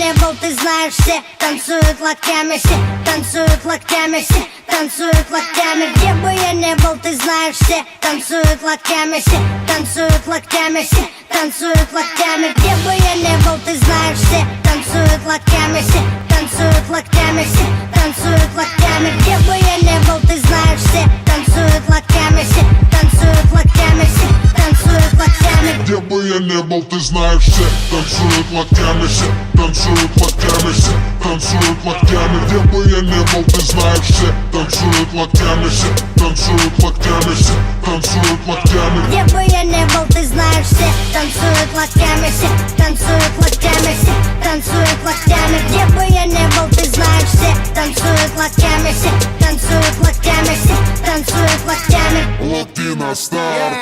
не был, ты знаешь, все танцуют локтями, все танцуют локтями, все танцуют локтями. Где бы я не был, ты знаешь, все танцуют локтями, все танцуют локтями, все танцуют локтями. Где бы я не был, ты знаешь, все танцуют локтями, все танцуют локтями, все танцуют локтями. Где бы я не был, ты знаешь, все танцуют локтями, все танцуют локтями, все танцуют локтями. Где бы я не был, ты знаешь, все танцуют локтями, все танцуют локтями, все танцуют локтями. Где бы я не был, ты знаешь, все танцуют локтями, все танцуют локтями, все танцуют локтями. Где бы я не был, ты знаешь, все танцуют локтями, все танцуют локтями, все танцуют локтями. Где бы я не был, ты знаешь, все танцуют локтями, все танцуют локтями, все танцуют локтями. Локти на старт.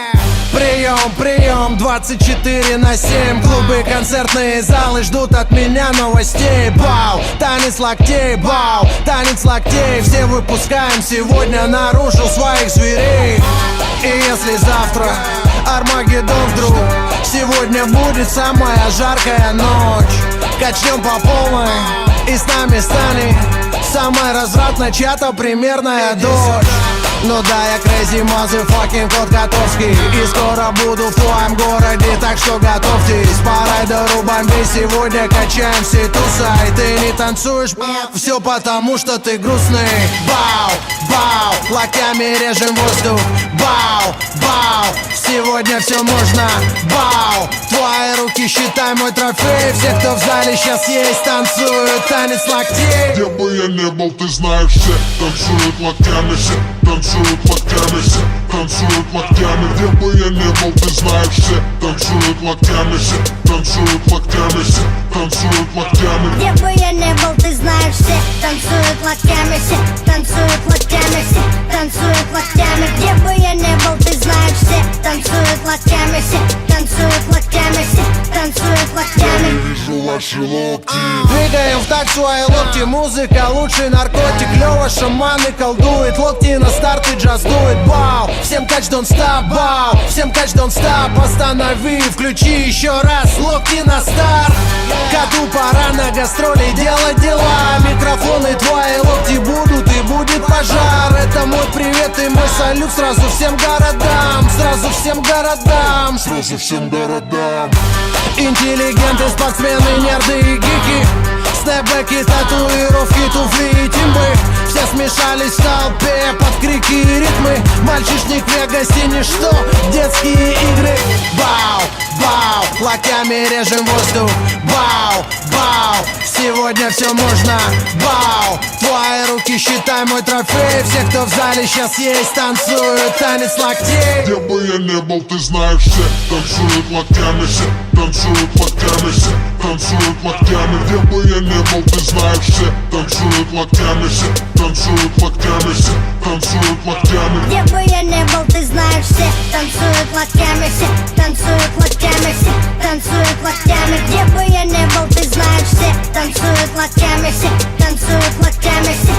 Прием, прием, 24/7. Клубы, концертные залы ждут от меня новостей. Бау, танец локтей, бау, танец локтей. Все выпускаем сегодня наружу своих зверей. И если завтра Армагеддон вдруг, сегодня будет самая жаркая ночь. Качнем по полной, и с нами станет самая развратная чья-то примерная дочь. Ну да, я crazy motherfucking кот Котовский, и скоро буду в твоем городе, так что готовьтесь. По райдеру бомбей сегодня качаем все туса. И ты не танцуешь, все потому что ты грустный. Бау, бау, локтями режем воздух. Бау, бау, сегодня все можно. Бау, твои руки считай мой трофей. Все, кто в зале сейчас есть, танцуют танец локтей. Где бы я не был, ты знаешь, все танцуют локтями, все танцуют локтями, все танцуют локтями. Где бы я не был, ты знаешь, все танцуют локтями, все танцуют локтями, все танцуют локтями. Где бы я не был, ты знаешь, все танцуют локтями, все танцуют локтями, все танцуют локтями. Где бы я не был, ты знаешь, все танцуют локтями, все танцуют локтями, все танцуют локтями. Вижу ваши локти. Двигаем в такт свои локти, музыка лучший наркотик. Лёва шаманы колдует, локти на старт и джаз дует. Бау, всем кач don't stop, бау, всем кач don't stop. Останови, включи еще раз, локти на старт. Коту пора на гастроли делать дела. Микрофоны твои локти будут и будет пожар. Это мой привет и мой салют сразу всем городам. Сразу всем городам. Сразу всем городам. Интеллигенты, спортсмены, нерды и гики. Снэпбэки, татуировки, туфли и тимбы. Все смешались в толпе под крики и ритмы. Мальчишник в Вегасе ничто, детские игры. Бау, бау, локтями режем воздух. Бау, бау, сегодня все можно. Бау, твои руки считай мой трофей. Все, кто в зале сейчас есть, танцуют танец локтей. Где бы я не был, ты знаешь, все танцуют локтями, все танцуют локтями, все танцуют локтями. Где бы я не был, ты знаешь, все танцуют локтями, все танцуют локтями, все танцуют локтями. Где бы я не был, ты знаешь, все танцуют локтями, все танцуют локтями, все танцуют локтями. Где бы я не был, ты знаешь, все танцуют локтями, все танцуют локтями, все